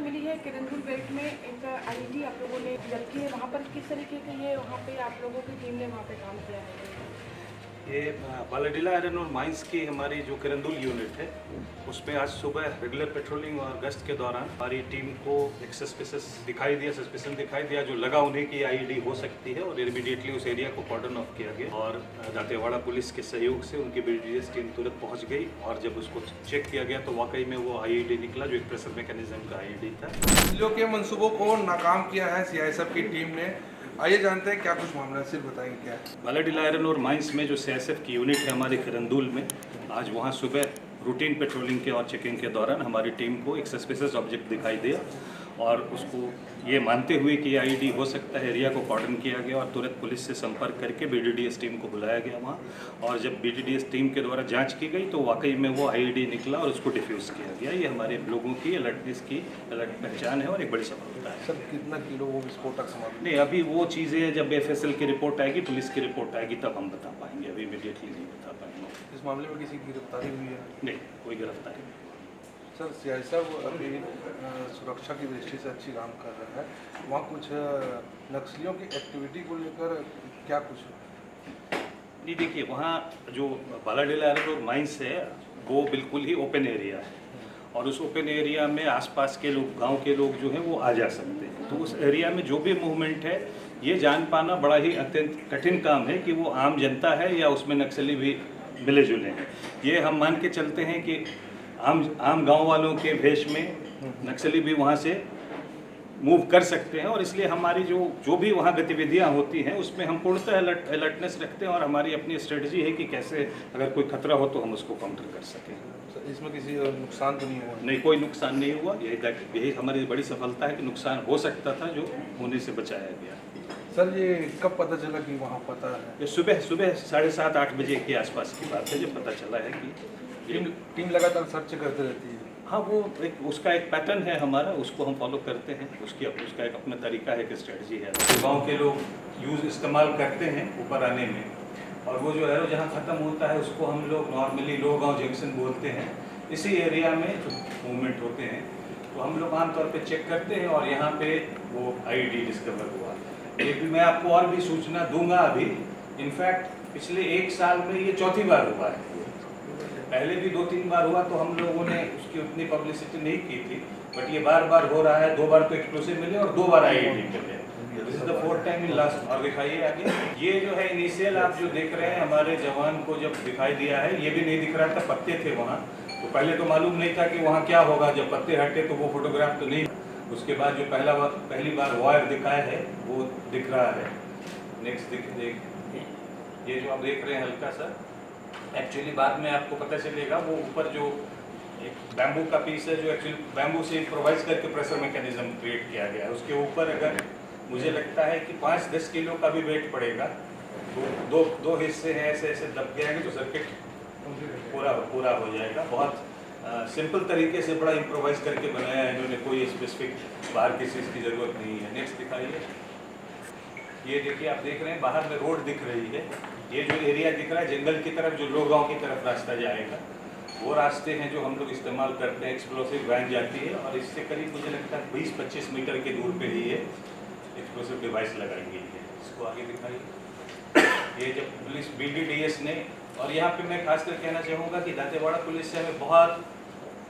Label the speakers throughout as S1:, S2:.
S1: मिली है किरंदुल बेल्ट में एक आईडी आप लोगों ने जब्त की है, वहाँ पर किस तरीके की ये वहाँ पे आप लोगों की टीम ने वहाँ पे काम किया है?
S2: ये बालाडीला आयरन और माइंस की हमारी जो किरंदुल यूनिट है उसमें आज सुबह रेगुलर पेट्रोलिंग और गश्त के दौरान हमारी टीम को एक सस्पिशन दिखाई दिया जो लगा उन्हें कि आईडी हो सकती है, और इमीडिएटली उस एरिया को कॉर्डन ऑफ किया गया और दांतेवाड़ा पुलिस के सहयोग से उनकी BDDS टीम तुरंत पहुंच गई और जब उसको चेक किया गया तो वाकई में वो आईडी निकला जो एक प्रेशर मैकेनिज्म का आईडी था।
S3: नक्सलियों के मंसूबों को नाकाम किया है CISF की टीम ने। आइए जानते हैं क्या कुछ मामला है, सिर्फ बताएंगे क्या है।
S2: बालाडीला आयरन और माइंस में जो CISF की यूनिट है हमारे किरंदुल में, आज वहाँ सुबह रूटीन पेट्रोलिंग के और चेकिंग के दौरान हमारी टीम को एक सस्पिशियस ऑब्जेक्ट दिखाई दिया और उसको ये मानते हुए कि आईडी हो सकता है एरिया को कॉर्डन किया गया और तुरंत पुलिस से संपर्क करके BDDS टीम को बुलाया गया वहाँ, और जब BDDS टीम के द्वारा जांच की गई तो वाकई में वो आईडी निकला और उसको डिफ्यूज़ किया गया। ये हमारे लोगों की अलर्टनेस की पहचान है और एक बड़ी सफलता है।
S3: सर कितना किलो वो विस्फोटक सामग्री?
S2: नहीं, अभी वो चीज़ें जब FSL की रिपोर्ट आएगी, पुलिस की रिपोर्ट आएगी तब हम बता पाएंगे, अभी इमीडिएटली नहीं बता पाएंगे।
S3: इस मामले में किसी की गिरफ्तारी हुई है?
S2: नहीं, कोई गिरफ्तारी नहीं।
S3: सर CISF अभी सुरक्षा की दृष्टि से अच्छी काम कर रहा है, वहाँ कुछ नक्सलियों की एक्टिविटी को लेकर क्या कुछ?
S2: नहीं, देखिए वहाँ जो बालाडीला आयरन और माइंस है वो बिल्कुल ही ओपन एरिया है और उस ओपन एरिया में आसपास के लोग, गांव के लोग जो हैं वो आ जा सकते हैं, तो उस एरिया में जो भी मूवमेंट है ये जान पाना बड़ा ही अत्यंत कठिन काम है कि वो आम जनता है या उसमें नक्सली भी मिले जुले हैं। ये हम मान के चलते हैं कि आम गांव वालों के भेष में नक्सली भी वहाँ से मूव कर सकते हैं, और इसलिए हमारी जो भी वहाँ गतिविधियाँ होती हैं उसमें हम पूर्णतः अलर्टनेस रखते हैं और हमारी अपनी स्ट्रेटजी है कि कैसे अगर कोई खतरा हो तो हम उसको काउंटर कर सकें।
S3: सर इसमें किसी नुकसान तो नहीं हुआ?
S2: नहीं, कोई नुकसान नहीं हुआ। यही हमारी बड़ी सफलता है कि नुकसान हो सकता था जो होने से बचाया गया।
S3: सर ये कब पता चला कि वहाँ पता है?
S2: ये सुबह 7:30-8 बजे के आसपास की बात है जब पता चला है कि
S3: टीम लगातार सर्च करते रहती है।
S2: हाँ, वो उसका एक पैटर्न है हमारा, उसको हम फॉलो करते हैं, उसका एक अपना तरीका है कि स्ट्रेटजी है। गांव के लोग इस्तेमाल करते हैं ऊपर आने में, और वो जो एरो जहाँ ख़त्म होता है उसको हम लोग नॉर्मली लो गाँव जंक्शन बोलते हैं। इसी एरिया में जो मूवमेंट होते हैं तो हम लोग आमतौर पे चेक करते हैं और यहाँ पे वो आईडी डिस्कवर हुआ। ये भी मैं आपको और भी सूचना दूंगा अभी। इनफैक्ट पिछले 1 साल में ये चौथी बार हुआ है, पहले भी 2-3 बार हुआ तो हम लोगों ने उसकी उतनी पब्लिसिटी नहीं की थी, बट ये बार हो रहा है। 2 बार तो एक्सप्लोसिव मिले और 2 बार आईडी मिले। This is the 4th time in last. और दिखाइए आगे, ये जो है इनिशियल आप जो देख रहे हैं हमारे जवान को जब दिखाई दिया है, ये भी नहीं दिख रहा था, पत्ते थे वहाँ, तो पहले तो मालूम नहीं था कि वहाँ क्या होगा। जब पत्ते हटे तो वो फोटोग्राफ तो नहीं, उसके बाद जो पहली बार वायर दिखाया है वो दिख रहा है। नेक्स्ट देख ये जो आप देख रहे हैं हल्का सा, एक्चुअली बाद में आपको पता चलेगा वो ऊपर जो एक बैम्बू का पीस है जो एक्चुअली बैम्बू से इम्प्रोवाइज करके प्रेशर मैकेनिज्म क्रिएट किया गया है, उसके ऊपर अगर मुझे लगता है कि 5-10 किलो का भी वेट पड़ेगा तो दो हिस्से हैं ऐसे दब जाएंगे तो सर्किट पूरा हो जाएगा। बहुत सिंपल तरीके से बड़ा इम्प्रोवाइज करके बनाया है इन्होंने, कोई स्पेसिफिक बाहर किसी चीज़ की ज़रूरत नहीं है। नेक्स्ट दिखाइए। ये देखिए, आप देख रहे हैं बाहर में रोड दिख रही है, ये जो एरिया दिख रहा है जंगल की तरफ, जो लोग गाँव की तरफ रास्ता जाएगा, वो रास्ते हैं जो हम लोग इस्तेमाल करते हैं। एक्सप्लोसिव वैन जाती है और इससे करीब मुझे लगता है 20-25 मीटर के दूर पे ही ये एक्सप्लोसिव डिवाइस लगाई गई है। इसको आगे दिखाइए। ये जब पुलिस BDDS ने, और यहाँ पे मैं खासकर कहना चाहूँगा कि दांतेवाड़ा पुलिस से हमें बहुत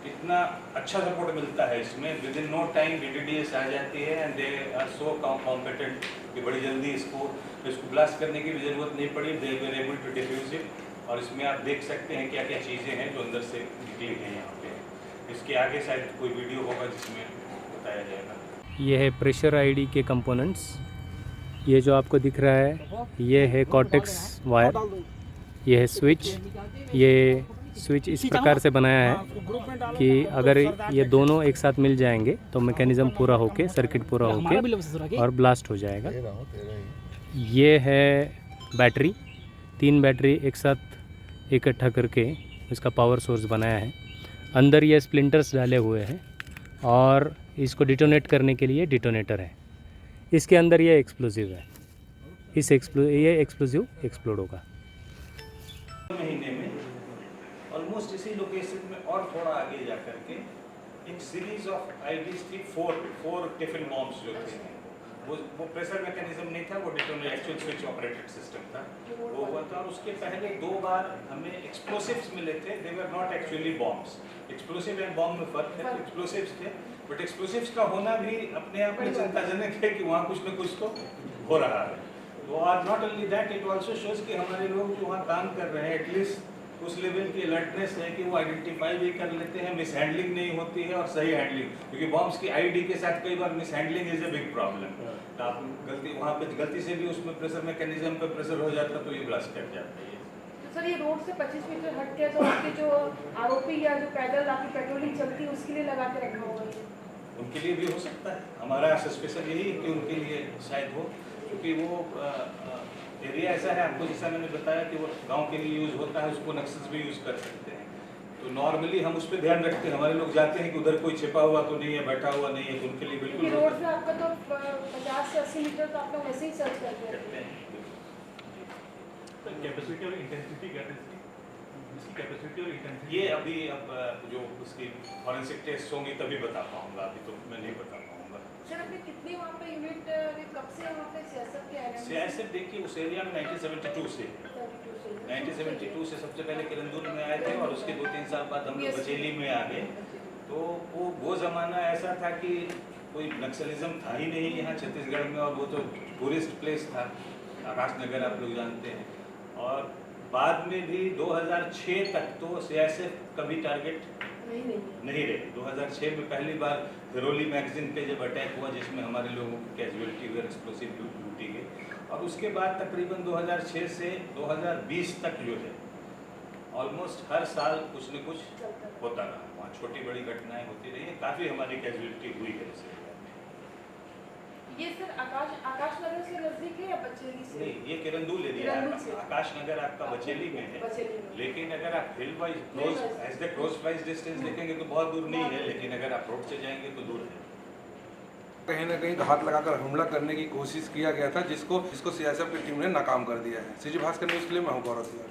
S2: इतना अच्छा सपोर्ट मिलता है इसमें। Within no time BDDS आ जाती है and they are so competent कि बड़ी जल्दी इसको ब्लास्ट करने की भी ज़रूरत नहीं पड़ी। They were able to defuse it, और इसमें आप देख सकते हैं क्या क्या चीज़ें हैं जो अंदर से निकली हैं यहाँ पे। इसके आगे शायद कोई वीडियो होगा जिसमें बताया जाएगा।
S4: ये है प्रेशर आईडी के कंपोनेंट्स। ये जो आपको दिख रहा है ये है कॉर्टेक्स वायर, ये है स्विच। ये स्विच इस प्रकार से बनाया है कि अगर ये दोनों एक साथ मिल जाएंगे तो मैकेनिज़्म पूरा होके, सर्किट पूरा होके और ब्लास्ट हो जाएगा। ये है बैटरी, 3 बैटरी एक साथ इकट्ठा करके इसका पावर सोर्स बनाया है। अंदर ये स्प्लिंटर्स डाले हुए हैं और इसको डिटोनेट करने के लिए डिटोनेटर है। इसके अंदर ये एक्सप्लोसिव है, ये एक्सप्लोसिव एक्सप्लोड होगा।
S2: महीने में ऑलमोस्ट इसी लोकेशन में और थोड़ा आगे जा करके एक सीरीज ऑफ आईडीज थी, फोर टिफिन बॉम्ब्स जो थे, वो प्रेशर मैकेनिज्म नहीं था, वो detonator actual switch operated system था, वो हुआ था। और उसके पहले 2 बार हमें एक्सप्लोसिव्स मिले थे, they were not actually bombs. Explosive and bomb में फर्क है, एक्सप्लोसिव्स थे, बट एक्सप्लोसिव्स का होना भी अपने आप में चिंताजनक है कि वहाँ कुछ न कुछ तो हो रहा है। तो और not only that, it also shows कि हमारे लोग जो वहाँ काम कर रहे हैं एटलीस्ट उस लेवल की अलर्टनेस है कि वो आइडेंटिफाई भी कर लेते हैं, मिस हैंडलिंग नहीं होती है और सही हैंडलिंग, क्योंकि बॉम्ब्स की आईडी के साथ कई बार mishandling is a big problem. तो आप गलती वहाँ पे गलती से भी उसमें प्रेशर मैकेनिज्म पे प्रेशर हो जाता तो ये ब्लास्ट कर जाता है।
S1: तो सर ये रोड से 25 मीटर हट के तो आपके जो आरोपी या जो पैदल आपकी पेट्रोलिंग चलती है उसके लिए लगा के रखा हुआ है,
S2: उनके लिए भी हो सकता है। हमारा सस्पेशन यही है कि उनके लिए शायद हो, क्योंकि वो एरिया ऐसा है, आपको जैसा मैंने बताया कि वो गांव के लिए यूज़ होता है, उसको नक्सल्स भी यूज़ कर सकते हैं। तो नॉर्मली हम उस पर ध्यान रखते हैं, हमारे लोग जाते हैं कि उधर कोई छिपा हुआ तो नहीं है, बैठा हुआ नहीं है, तो उनके लिए बिल्कुल
S1: रोड से आपका तो 50 से 80 मीटर तो आप लोग वैसे ही सर्च करते हैं।
S5: कैपेसिटी और इंटेंसिटी क्या है इसकी? कैपेसिटी और इंटेंसिटी
S2: ये अभी अब जो उसकी फॉरेंसिक टेस्ट होंगी तभी बता पाऊंगा, अभी तो मैं नहीं बता पाऊंगा।
S1: सर अपने कितने वहाँ पे यूनिट कब से वहाँ पे सियासत के आए?
S2: सियासत देखिए उस एरिया में 1972 से 1972 से सबसे पहले किरंदुल में आए थे और उसके 2-3 साल बाद हम लोग बचेली में आ गए। तो वो ज़माना ऐसा था कि कोई नक्सलिज्म था ही नहीं यहाँ छत्तीसगढ़ में, और वो तो टूरिस्ट प्लेस था, आकाश नगर आप लोग जानते हैं। और बाद में भी 2006 तक तो सियासत कभी टारगेट नहीं रही। 2006 में पहली बार हिरोली मैगजीन पे जब अटैक हुआ जिसमें हमारे लोगों की कैजुअलिटी हुई, एक्सप्लोसिव लूटी गई, और उसके बाद तकरीबन 2006 से 2020 तक जो है ऑलमोस्ट हर साल कुछ न कुछ होता रहा, वहाँ छोटी बड़ी घटनाएं होती रही हैं, काफ़ी हमारी कैजुअलिटी हुई है इस एरिया में।
S1: ये सर आकाश नगर से नजदीक है या बचेली से?
S2: नहीं, ये किरंदुल एरिया है, आकाश नगर आपका बचेली में है, लेकिन अगर आप hill wise close as the close wise distance देखेंगे तो बहुत दूर नहीं है, लेकिन अगर आप रोड से जाएंगे तो दूर है।
S3: कहीं ना कहीं घात लगाकर हमला करने की कोशिश किया गया था, जिसको सीआईएसएफ की टीम ने नाकाम कर दिया है। सीजी भास्कर न्यूज़ के लिए मैं हूं गौरव तिवारी।